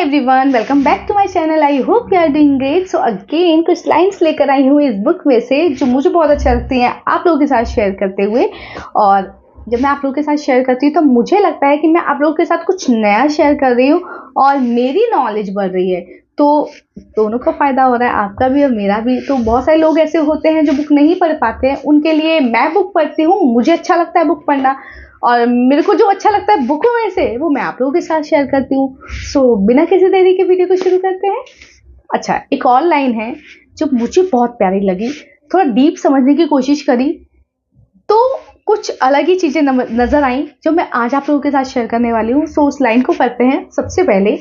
Everyone, welcome back to my channel. I hope you are doing great. So again कुछ lines लेकर आई हूँ इस बुक में से जो मुझे बहुत अच्छा लगती हैं आप लोगों के साथ शेयर करते हुए। और जब मैं आप लोगों के साथ शेयर करती हूँ तो मुझे लगता है कि मैं आप लोगों के साथ कुछ नया शेयर कर रही हूँ और मेरी नॉलेज बढ़ रही है, तो दोनों का फ़ायदा हो रहा है, आपका भी और मेरा भी। तो बहुत सारे लोग ऐसे होते हैं जो बुक नहीं पढ़ पाते हैं, उनके लिए मैं बुक पढ़ती हूँ। मुझे अच्छा लगता है बुक पढ़ना और मेरे को जो अच्छा लगता है बुक में से वो मैं आप लोगों के साथ शेयर करती हूँ। सो बिना किसी देरी के वीडियो को शुरू करते हैं। अच्छा, एक और लाइन है जो मुझे बहुत प्यारी लगी, थोड़ा डीप समझने की कोशिश करी तो कुछ अलग ही चीज़ें नज़र आई जो मैं आज आप लोगों के साथ शेयर करने वाली हूँ। सो उस लाइन को पढ़ते हैं। सबसे पहले,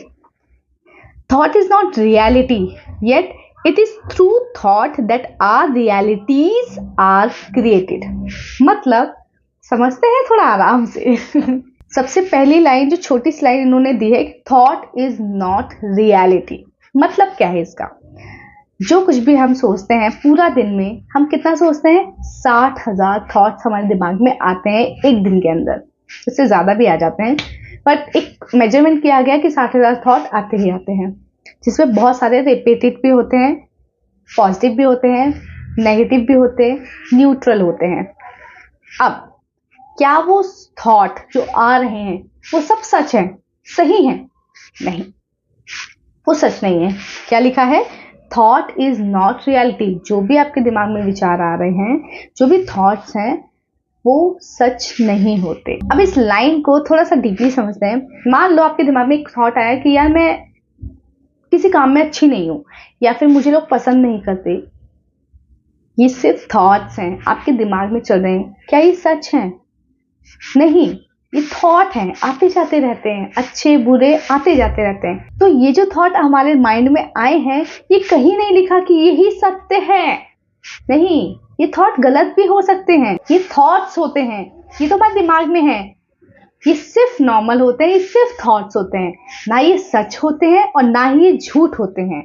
thought is not reality yet it is through thought that our realities are created. मतलब समझते हैं थोड़ा आराम से। सबसे पहली लाइन जो छोटी सी लाइन इन्होंने दी है, थॉट इज नॉट रियलिटी। मतलब क्या है इसका? जो कुछ भी हम सोचते हैं पूरा दिन में, हम कितना सोचते हैं? 60,000 थॉट्स हमारे दिमाग में आते हैं एक दिन के अंदर। इससे ज़्यादा भी आ जाते हैं, बट एक मेजरमेंट किया गया कि 60,000 थॉट आते ही आते हैं, जिसमें बहुत सारे रिपीटेड भी होते हैं, पॉजिटिव भी होते हैं, नेगेटिव भी होते हैं, न्यूट्रल होते हैं। अब क्या वो थॉट जो आ रहे हैं वो सब सच है, सही है? नहीं, वो सच नहीं है। क्या लिखा है? Thought is not reality. जो भी आपके दिमाग में विचार आ रहे हैं, जो भी थॉट्स हैं, वो सच नहीं होते। अब इस लाइन को थोड़ा सा डीपली समझते हैं। मान लो आपके दिमाग में एक थॉट आया कि यार मैं किसी काम में अच्छी नहीं हूँ, या फिर मुझे लोग पसंद नहीं करते। ये सिर्फ थॉट्स हैं, आपके दिमाग में चल रहे हैं। क्या ये सच है? नहीं, ये थॉट हैं, आते जाते रहते हैं, अच्छे बुरे आते जाते रहते हैं। तो ये जो थॉट हमारे माइंड में आए हैं, ये कहीं नहीं लिखा कि यही सत्य है। नहीं, ये थॉट गलत भी हो सकते हैं। ये थॉट्स होते हैं, ये तो हमारे दिमाग में है। ये सिर्फ नॉर्मल होते हैं, ये सिर्फ थॉट्स होते हैं। ना ये सच होते हैं और ना ही ये झूठ होते हैं।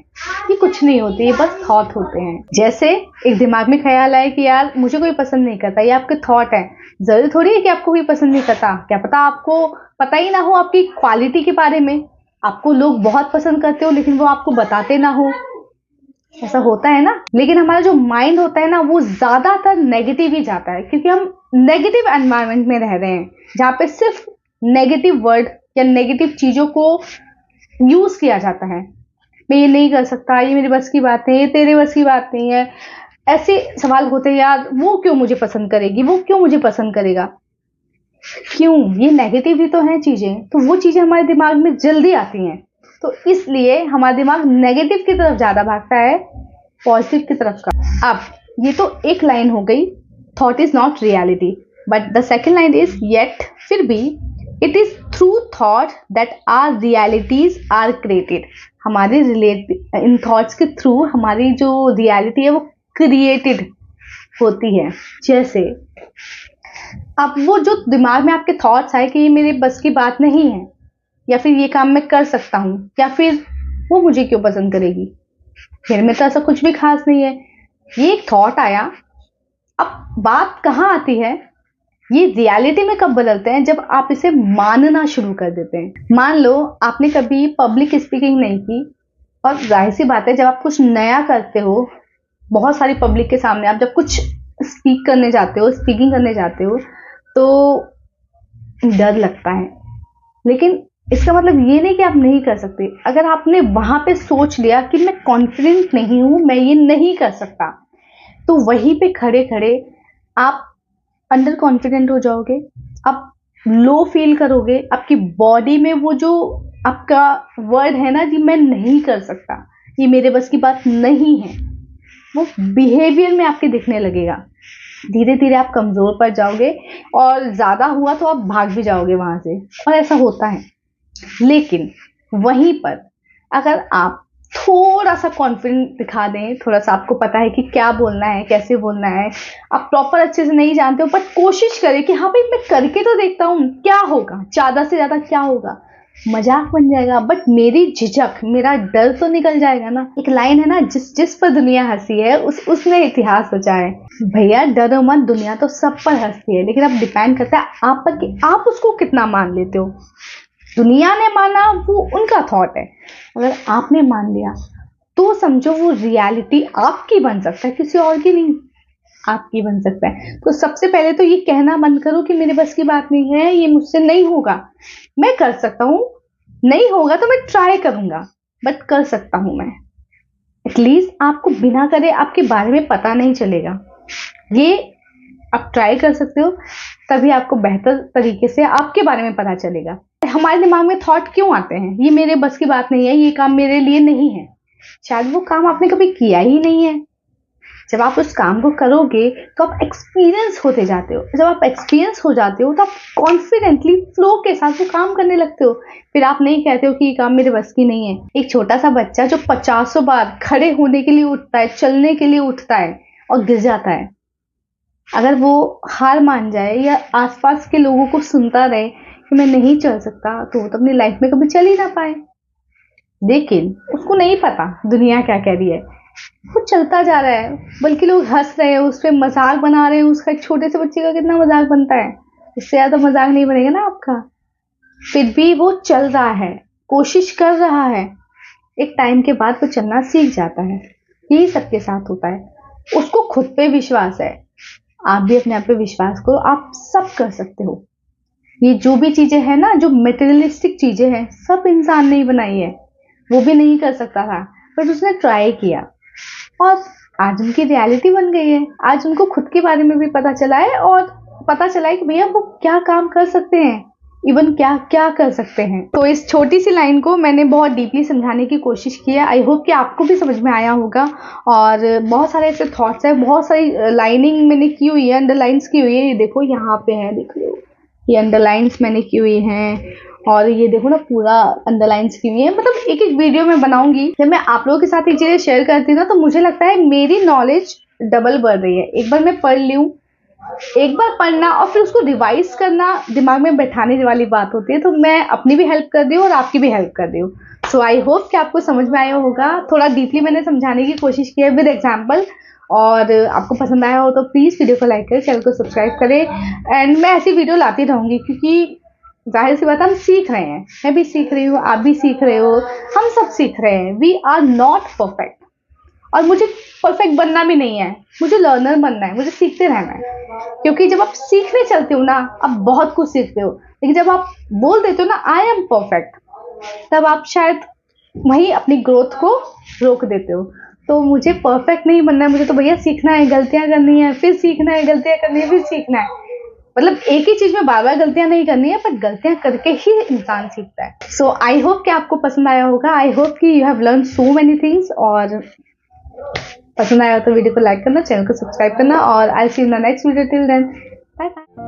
ये कुछ नहीं होते, ये बस थॉट होते हैं। जैसे एक दिमाग में ख्याल आए कि यार मुझे कोई पसंद नहीं करता, ये आपके थॉट है। जरूरी थोड़ी है कि आपको कोई पसंद नहीं करता। क्या पता आपको पता ही ना हो आपकी क्वालिटी के बारे में। आपको लोग बहुत पसंद करते हो लेकिन वो आपको बताते ना हो। ऐसा होता है ना। लेकिन हमारा जो माइंड होता है ना, वो ज्यादातर नेगेटिव ही जाता है, क्योंकि हम नेगेटिव एनवायरनमेंट में रह रहे हैं जहाँ पे सिर्फ नेगेटिव वर्ड या नेगेटिव चीजों को यूज किया जाता है। मैं ये नहीं कर सकता, ये मेरी बस की बात नहीं है, ये तेरे बस की बात नहीं है। ऐसे सवाल होते हैं, यार वो क्यों मुझे पसंद करेगी, वो क्यों मुझे पसंद करेगा। क्यों? ये नेगेटिव ही तो है चीजें, तो वो चीजें हमारे दिमाग में जल्दी आती हैं। तो इसलिए हमारा दिमाग नेगेटिव की तरफ ज्यादा भागता है, पॉजिटिव की तरफ का। अब ये तो एक लाइन हो गई, thought is not reality. But the second line is yet, फिर भी it is through thought that our realities are created. हमारे इन थॉट्स के थ्रू हमारी जो रियलिटी है वो क्रिएटेड होती है। जैसे अब वो जो दिमाग में आपके थॉट्स आए कि ये मेरे बस की बात नहीं है, या फिर ये काम मैं कर सकता हूँ, या फिर वो मुझे क्यों पसंद करेगी, मेरे में तो ऐसा कुछ भी खास नहीं है। ये एक थॉट आया। अब बात कहाँ आती है? ये रियलिटी में कब बदलते हैं? जब आप इसे मानना शुरू कर देते हैं। मान लो आपने कभी पब्लिक स्पीकिंग नहीं की, और जाहिर सी बात है जब आप कुछ नया करते हो, बहुत सारी पब्लिक के सामने आप जब कुछ स्पीक करने जाते हो, स्पीकिंग करने जाते हो, तो डर लगता है। लेकिन इसका मतलब ये नहीं कि आप नहीं कर सकते। अगर आपने वहां पे सोच लिया कि मैं कॉन्फिडेंट नहीं हूं, मैं ये नहीं कर सकता, तो वहीं पे खड़े खड़े आप अंडर कॉन्फिडेंट हो जाओगे, आप लो फील करोगे। आपकी बॉडी में वो जो आपका वर्ड है ना, कि मैं नहीं कर सकता, ये मेरे बस की बात नहीं है, वो बिहेवियर में आपके दिखने लगेगा। धीरे धीरे आप कमजोर पड़ जाओगे और ज्यादा हुआ तो आप भाग भी जाओगे वहां से, और ऐसा होता है। लेकिन वहीं पर अगर आप थोड़ा सा कॉन्फिडेंट दिखा दें, थोड़ा सा आपको पता है कि क्या बोलना है, कैसे बोलना है, आप प्रॉपर अच्छे से नहीं जानते हो, बट कोशिश करें कि हाँ भाई मैं करके तो देखता हूँ, क्या होगा, ज्यादा से ज्यादा क्या होगा, मजाक बन जाएगा, बट मेरी झिझक, मेरा डर तो निकल जाएगा ना। एक लाइन है ना, जिस पर दुनिया हंसी है उसने इतिहास रचा है। भैया डरो मत, दुनिया तो सब पर हंसती है, लेकिन अब डिपेंड करता है आप पर कि आप उसको कितना मान लेते हो। दुनिया ने माना वो उनका थॉट है, अगर आपने मान लिया तो समझो वो रियलिटी आपकी बन सकता है, किसी और की नहीं, आपकी बन सकता है। तो सबसे पहले तो ये कहना बंद करो कि मेरे बस की बात नहीं है, ये मुझसे नहीं होगा। मैं कर सकता हूँ, नहीं होगा तो मैं ट्राई करूंगा, बट कर सकता हूं मैं। एटलीस्ट आपको बिना करे आपके बारे में पता नहीं चलेगा। ये आप ट्राई कर सकते हो, तभी आपको बेहतर तरीके से आपके बारे में पता चलेगा। हमारे दिमाग में थॉट क्यों आते हैं, ये मेरे बस की बात नहीं है, ये काम मेरे लिए नहीं है। शायद वो काम आपने कभी किया ही नहीं है। जब आप उस काम को करोगे तो आप एक्सपीरियंस होते जाते हो। जब आप एक्सपीरियंस हो जाते हो तो आप कॉन्फिडेंटली फ्लो के साथ वो काम करने लगते हो। फिर आप नहीं कहते हो कि ये काम मेरे बस की नहीं है। एक छोटा सा बच्चा जो 50 बार खड़े होने के लिए उठता है, चलने के लिए उठता है और गिर जाता है, अगर वो हार मान जाए या आसपास के लोगों को सुनता रहे कि मैं नहीं चल सकता, तो वो तो अपनी लाइफ में कभी चल ही ना पाए। लेकिन उसको नहीं पता दुनिया क्या कह रही है, वो चलता जा रहा है, बल्कि लोग हंस रहे हैं, उस पर मजाक बना रहे हैं। उसका एक छोटे से बच्चे का कितना मजाक बनता है, इससे ज्यादा मजाक नहीं बनेगा ना आपका। फिर भी वो चल रहा है, कोशिश कर रहा है। एक टाइम के बाद वो चलना सीख जाता है। यही सबके साथ होता है। उसको खुद पे विश्वास है। आप भी अपने आप पे विश्वास करो, आप सब कर सकते हो। ये जो भी चीजें हैं ना, जो मेटेरियलिस्टिक चीजें हैं, सब इंसान ने ही बनाई है। वो भी नहीं कर सकता था, बट उसने ट्राई किया और आज उनकी रियलिटी बन गई है। आज उनको खुद के बारे में भी पता चला है और पता चला है कि भैया वो क्या काम कर सकते हैं, इवन क्या क्या कर सकते हैं। तो इस छोटी सी लाइन को मैंने बहुत डीपली समझाने की कोशिश की है। आई होप कि आपको भी समझ में आया होगा। और बहुत सारे ऐसे थॉट्स हैं, बहुत सारी लाइनिंग मैंने की हुई है, अंडरलाइंस की हुई है। ये देखो यहाँ पे है, देख लो, ये अंडरलाइंस मैंने की हुई हैं। और ये देखो ना, पूरा अंडरलाइंस की हुई है। मतलब एक एक वीडियो में बनाऊंगी, जब मैं आप लोगों के साथ ये चीजें शेयर करती हूँ ना, तो मुझे लगता है मेरी नॉलेज डबल बढ़ रही है। एक बार मैं पढ़ लूँ, एक बार पढ़ना और फिर उसको रिवाइज करना दिमाग में बैठाने वाली बात होती है। तो मैं अपनी भी हेल्प कर रही हूँ और आपकी भी हेल्प कर रही हूँ। सो आई होप कि आपको समझ में आया होगा। थोड़ा डीपली मैंने समझाने की कोशिश की है विद एग्जाम्पल। और आपको पसंद आया हो तो प्लीज़ वीडियो को लाइक करें, चैनल को सब्सक्राइब करें। एंड मैं ऐसी वीडियो लाती रहूँगी, क्योंकि जाहिर सी बात हम सीख रहे हैं। मैं भी सीख रही हूँ, आप भी सीख रहे हो, हम सब सीख रहे हैं। We are not perfect. और मुझे परफेक्ट बनना भी नहीं है, मुझे लर्नर बनना है, मुझे सीखते रहना है। क्योंकि जब आप सीखने चलते हो ना, आप बहुत कुछ सीखते हो। लेकिन जब आप बोल देते हो ना आई एम परफेक्ट, तब आप शायद वहीं अपनी ग्रोथ को रोक देते हो। तो मुझे परफेक्ट नहीं बनना है, मुझे तो भैया सीखना है, गलतियां करनी है, फिर सीखना है, गलतियां करनी है, फिर सीखना है। मतलब एक ही चीज में बार बार गलतियां नहीं करनी है, पर गलतियां करके ही इंसान सीखता है। सो आई होप कि आपको पसंद आया होगा। आई होप कि you have learn so many things. और पसंद आया तो वीडियो को लाइक करना, चैनल को सब्सक्राइब करना, और I see you in the next video. Till then, bye bye.